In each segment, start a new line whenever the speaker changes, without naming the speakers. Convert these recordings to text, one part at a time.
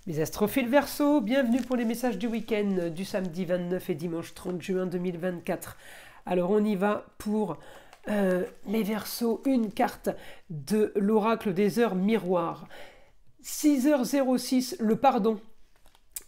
Mes astrophiles Verseau, bienvenue pour les messages du week-end du samedi 29 et dimanche 30 juin 2024. Alors on y va pour les Verseaux, une carte de l'oracle des heures miroirs. 6h06, le pardon.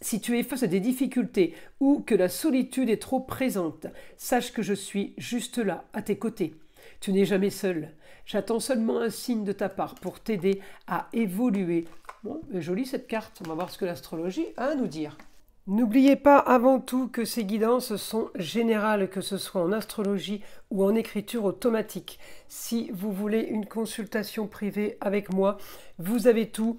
Si tu es face à des difficultés ou que la solitude est trop présente, sache que je suis juste là, à tes côtés. Tu n'es jamais seul. J'attends seulement un signe de ta part pour t'aider à évoluer. Bon, jolie cette carte. On va voir ce que l'astrologie a à nous dire. N'oubliez pas avant tout que ces guidances sont générales, que ce soit en astrologie ou en écriture automatique. Si vous voulez une consultation privée avec moi, vous avez tout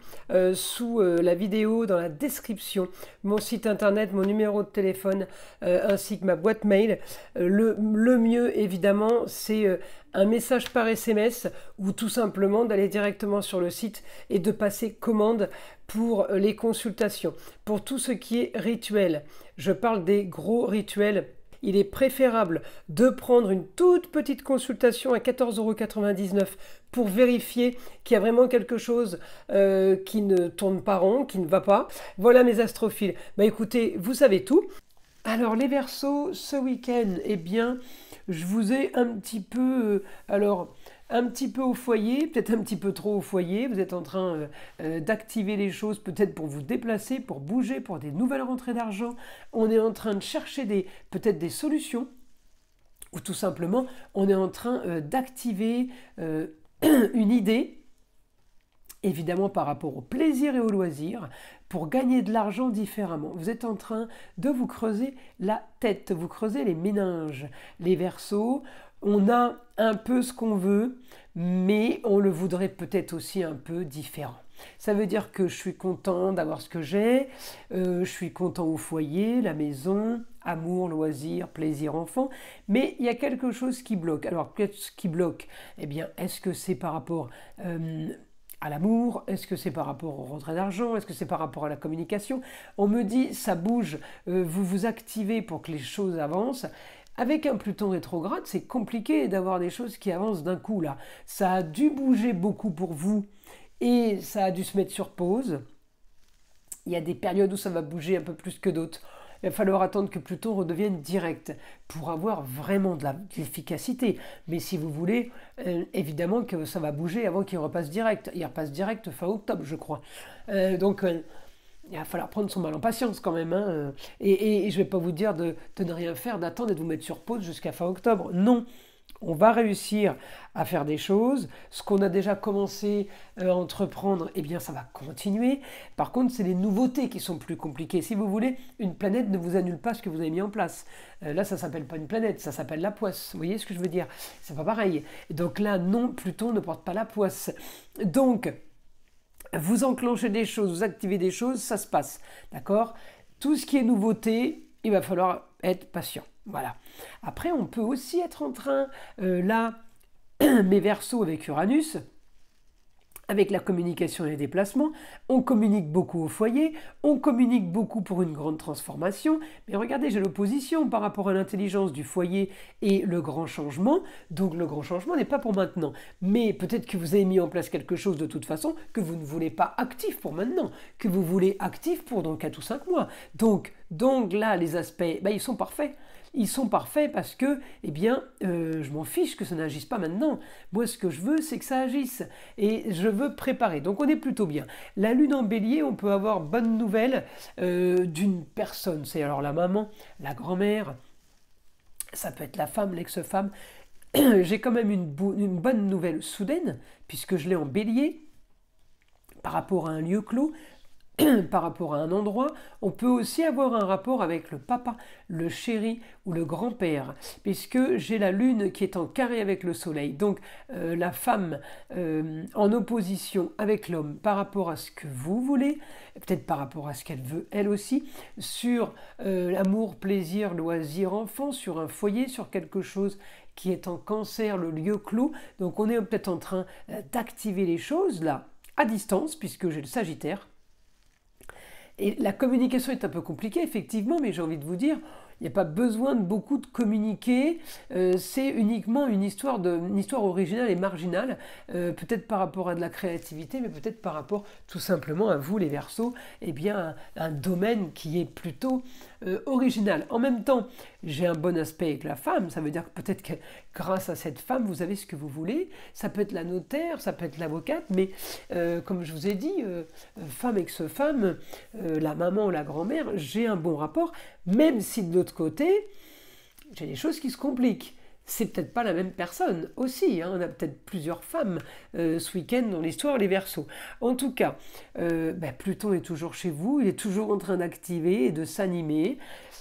sous la vidéo, dans la description, mon site internet, mon numéro de téléphone, ainsi que ma boîte mail. Le mieux, évidemment, c'est un message par SMS ou tout simplement d'aller directement sur le site et de passer commande pour les consultations. Pour tout ce qui est rituel, je parle des gros rituels. Il est préférable de prendre une toute petite consultation à 14,99 € pour vérifier qu'il y a vraiment quelque chose qui ne tourne pas rond, qui ne va pas. Voilà mes astrophiles. Bah écoutez, vous savez tout. Alors les Verseaux, ce week-end, eh bien, je vous ai un petit peu... un petit peu au foyer, peut-être un petit peu trop au foyer. Vous êtes en train d'activer les choses, peut-être pour vous déplacer, pour bouger, pour des nouvelles rentrées d'argent. On est en train de chercher peut-être des solutions, ou tout simplement, on est en train d'activer une idée, évidemment par rapport au plaisir et au loisir, pour gagner de l'argent différemment. Vous êtes en train de vous creuser la tête, vous creusez les méninges. Les Verseaux, on a un peu ce qu'on veut, mais on le voudrait peut-être aussi un peu différent. Ça veut dire que je suis content d'avoir ce que j'ai, je suis content au foyer, la maison, amour, loisir, plaisir, enfant, mais il y a quelque chose qui bloque. Alors, qu'est-ce qui bloque? Eh bien, est-ce que c'est par rapport à l'amour? Est-ce que c'est par rapport aux rentrées d'argent? Est-ce que c'est par rapport à la communication? On me dit, ça bouge, vous vous activez pour que les choses avancent. Avec un Pluton rétrograde, c'est compliqué d'avoir des choses qui avancent d'un coup là. Ça a dû bouger beaucoup pour vous et ça a dû se mettre sur pause. Il y a des périodes où ça va bouger un peu plus que d'autres. Il va falloir attendre que Pluton redevienne direct pour avoir vraiment de l'efficacité. Mais si vous voulez, évidemment que ça va bouger avant qu'il repasse direct. Il repasse direct fin octobre, je crois. Il va falloir prendre son mal en patience quand même. Hein. Et je ne vais pas vous dire de ne rien faire, d'attendre et de vous mettre sur pause jusqu'à fin octobre. Non, on va réussir à faire des choses. Ce qu'on a déjà commencé à entreprendre, eh bien ça va continuer. Par contre, c'est les nouveautés qui sont plus compliquées. Si vous voulez, une planète ne vous annule pas ce que vous avez mis en place. Là, ça ne s'appelle pas une planète, ça s'appelle la poisse. Vous voyez ce que je veux dire? C'est pas pareil. Donc là, non, Pluton ne porte pas la poisse. Donc, vous enclenchez des choses, vous activez des choses, ça se passe, d'accord? Tout ce qui est nouveauté, il va falloir être patient, voilà. Après, on peut aussi être en train, là, mes Verseaux avec Uranus, avec la communication et les déplacements, on communique beaucoup au foyer, on communique beaucoup pour une grande transformation, mais regardez, j'ai l'opposition par rapport à l'intelligence du foyer et le grand changement, donc le grand changement n'est pas pour maintenant, mais peut-être que vous avez mis en place quelque chose de toute façon que vous ne voulez pas actif pour maintenant, que vous voulez actif pour dans 4 ou 5 mois, donc là, les aspects, ils sont parfaits. Ils sont parfaits parce que, eh bien, je m'en fiche que ça n'agisse pas maintenant. Moi, ce que je veux, c'est que ça agisse. Et je veux préparer. Donc, on est plutôt bien. La lune en bélier, on peut avoir bonne nouvelle d'une personne. C'est alors la maman, la grand-mère, ça peut être la femme, l'ex-femme. J'ai quand même une bonne nouvelle soudaine, puisque je l'ai en bélier, par rapport à un lieu clos. Par rapport à un endroit, on peut aussi avoir un rapport avec le papa, le chéri ou le grand-père, puisque j'ai la lune qui est en carré avec le soleil. Donc la femme en opposition avec l'homme par rapport à ce que vous voulez, peut-être par rapport à ce qu'elle veut elle aussi, sur l'amour, plaisir, loisir, enfant, sur un foyer, sur quelque chose qui est en cancer, le lieu clos. Donc on est peut-être en train d'activer les choses là, à distance, puisque j'ai le Sagittaire. Et la communication est un peu compliquée, effectivement, mais j'ai envie de vous dire, Il n'y a pas besoin de beaucoup de communiquer, c'est uniquement une histoire originale et marginale, peut-être par rapport à de la créativité, mais peut-être par rapport tout simplement à vous les Verseaux, eh bien un domaine qui est plutôt original. En même temps, j'ai un bon aspect avec la femme, ça veut dire que peut-être que grâce à cette femme, vous avez ce que vous voulez, ça peut être la notaire, ça peut être l'avocate, mais comme je vous ai dit, femme ex-femme, la maman ou la grand-mère, j'ai un bon rapport, même si de l'autre côté, j'ai des choses qui se compliquent. C'est peut-être pas la même personne aussi, hein. On a peut-être plusieurs femmes ce week-end dans l'histoire les Verseaux. En tout cas, Pluton est toujours chez vous, il est toujours en train d'activer et de s'animer.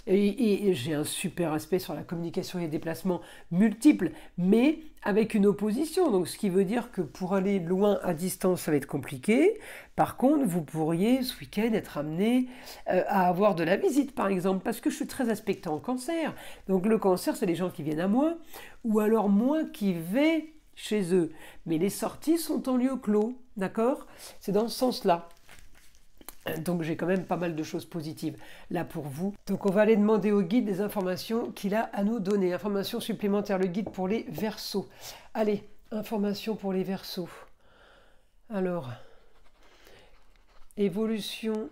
Et j'ai un super aspect sur la communication et les déplacements multiples, mais avec une opposition. Donc ce qui veut dire que pour aller loin à distance, ça va être compliqué. Par contre, vous pourriez ce week-end être amené à avoir de la visite, par exemple, parce que je suis très aspectant en Cancer. Donc le Cancer, c'est les gens qui viennent à moi, ou alors moi qui vais chez eux. Mais les sorties sont en lieu clos, d'accord? C'est dans ce sens-là. Donc j'ai quand même pas mal de choses positives là pour vous. Donc on va aller demander au guide des informations qu'il a à nous donner. Informations supplémentaires, le guide pour les Verseaux. Allez, informations pour les Verseaux. Alors, évolution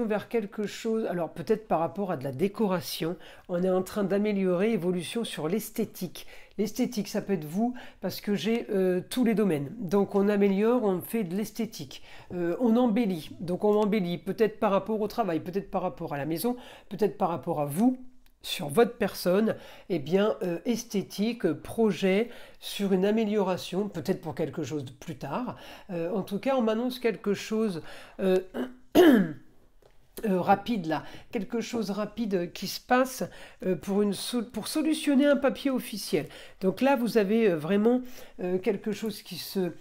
vers quelque chose, alors peut-être par rapport à de la décoration, on est en train d'améliorer, évolution sur l'esthétique. L'esthétique, ça peut être vous, parce que j'ai tous les domaines. Donc on améliore, on fait de l'esthétique. On embellit, donc on embellit peut-être par rapport au travail, peut-être par rapport à la maison, peut-être par rapport à vous, sur votre personne, eh bien esthétique, projet, sur une amélioration, peut-être pour quelque chose de plus tard. En tout cas, on m'annonce quelque chose... rapide là, quelque chose rapide qui se passe pour solutionner un papier officiel. Donc là, vous avez vraiment quelque chose qui se...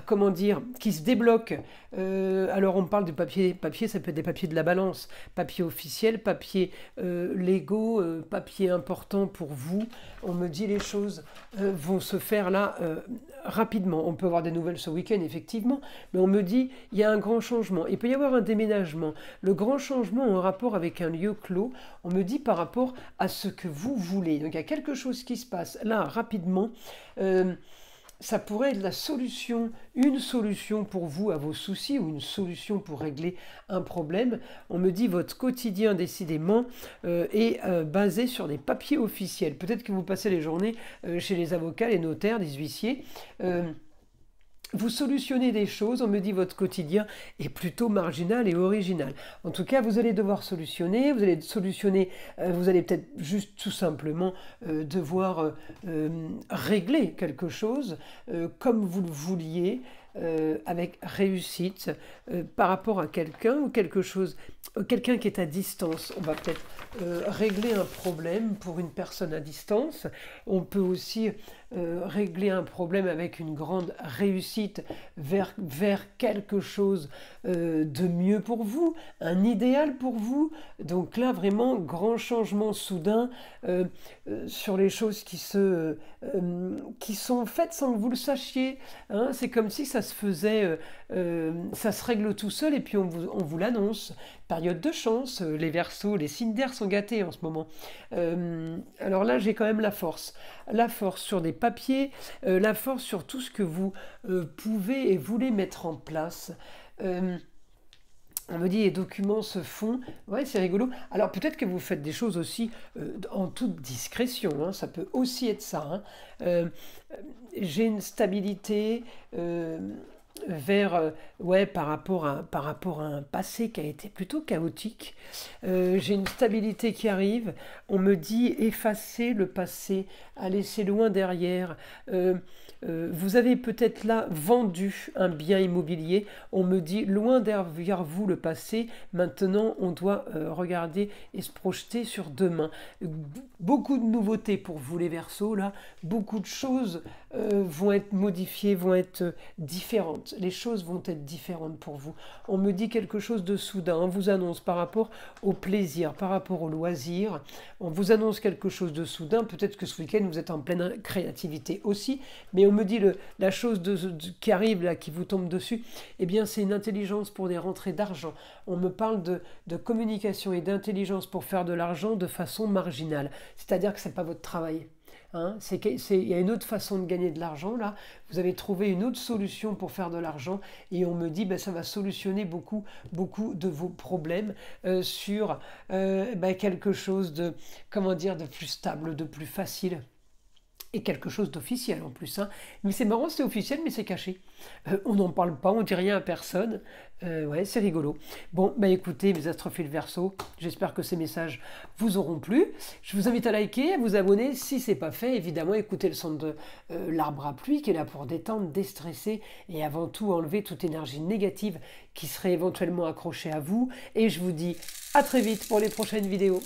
comment dire, qui se débloque. Alors on parle de papier, ça peut être des papiers de la balance, papier officiel, papier légaux, papier important pour vous. On me dit les choses vont se faire là rapidement. On peut avoir des nouvelles ce week-end effectivement, mais on me dit il y a un grand changement. Il peut y avoir un déménagement. Le grand changement en rapport avec un lieu clos, on me dit par rapport à ce que vous voulez. Donc il y a quelque chose qui se passe là rapidement. Ça pourrait être la solution, une solution pour vous à vos soucis ou une solution pour régler un problème. On me dit votre quotidien décidément est basé sur des papiers officiels. Peut-être que vous passez les journées chez les avocats, les notaires, les huissiers. Vous solutionnez des choses, on me dit votre quotidien est plutôt marginal et original. En tout cas, vous allez devoir solutionner, vous allez peut-être juste tout simplement devoir régler quelque chose comme vous le vouliez, avec réussite par rapport à quelqu'un ou quelque chose, quelqu'un qui est à distance. On va peut-être régler un problème pour une personne à distance. On peut aussi régler un problème avec une grande réussite vers quelque chose de mieux pour vous, un idéal pour vous. Donc là, vraiment, grand changement soudain sur les choses qui sont faites sans que vous le sachiez. Hein. C'est comme si ça se faisait, ça se règle tout seul et puis on vous l'annonce. Période de chance, les Verseaux, les signes d'air sont gâtés en ce moment. Alors là, j'ai quand même la force sur des papiers, la force sur tout ce que vous pouvez et voulez mettre en place. On me dit les documents se font, ouais c'est rigolo. Alors peut-être que vous faites des choses aussi en toute discrétion, hein. Ça peut aussi être ça. Hein. J'ai une stabilité par rapport à un passé qui a été plutôt chaotique. J'ai une stabilité qui arrive. On me dit effacer le passé, à laisser loin derrière. Vous avez peut-être là vendu un bien immobilier. On me dit loin derrière vous le passé. Maintenant, on doit regarder et se projeter sur demain. Beaucoup de nouveautés pour vous les Verseaux là. Beaucoup de choses vont être modifiées, vont être différentes. Les choses vont être différentes pour vous. On me dit quelque chose de soudain. On vous annonce par rapport au plaisir, par rapport au loisir. On vous annonce quelque chose de soudain. Peut-être que ce week-end, vous êtes en pleine créativité aussi. Mais on me dit la chose qui arrive, là, qui vous tombe dessus, eh bien c'est une intelligence pour des rentrées d'argent. On me parle de communication et d'intelligence pour faire de l'argent de façon marginale. C'est-à-dire que ce n'est pas votre travail. Hein, il y a une autre façon de gagner de l'argent là, vous avez trouvé une autre solution pour faire de l'argent et on me dit ça va solutionner beaucoup de vos problèmes sur quelque chose de, comment dire, de plus stable, de plus facile. Et quelque chose d'officiel en plus. Hein. Mais c'est marrant, c'est officiel, mais c'est caché. On n'en parle pas, on dit rien à personne. Ouais, c'est rigolo. Bon, écoutez, mes astrophiles Verseau, j'espère que ces messages vous auront plu. Je vous invite à liker, à vous abonner si ce n'est pas fait. Évidemment, écoutez le son de l'arbre à pluie qui est là pour détendre, déstresser et avant tout enlever toute énergie négative qui serait éventuellement accrochée à vous. Et je vous dis à très vite pour les prochaines vidéos.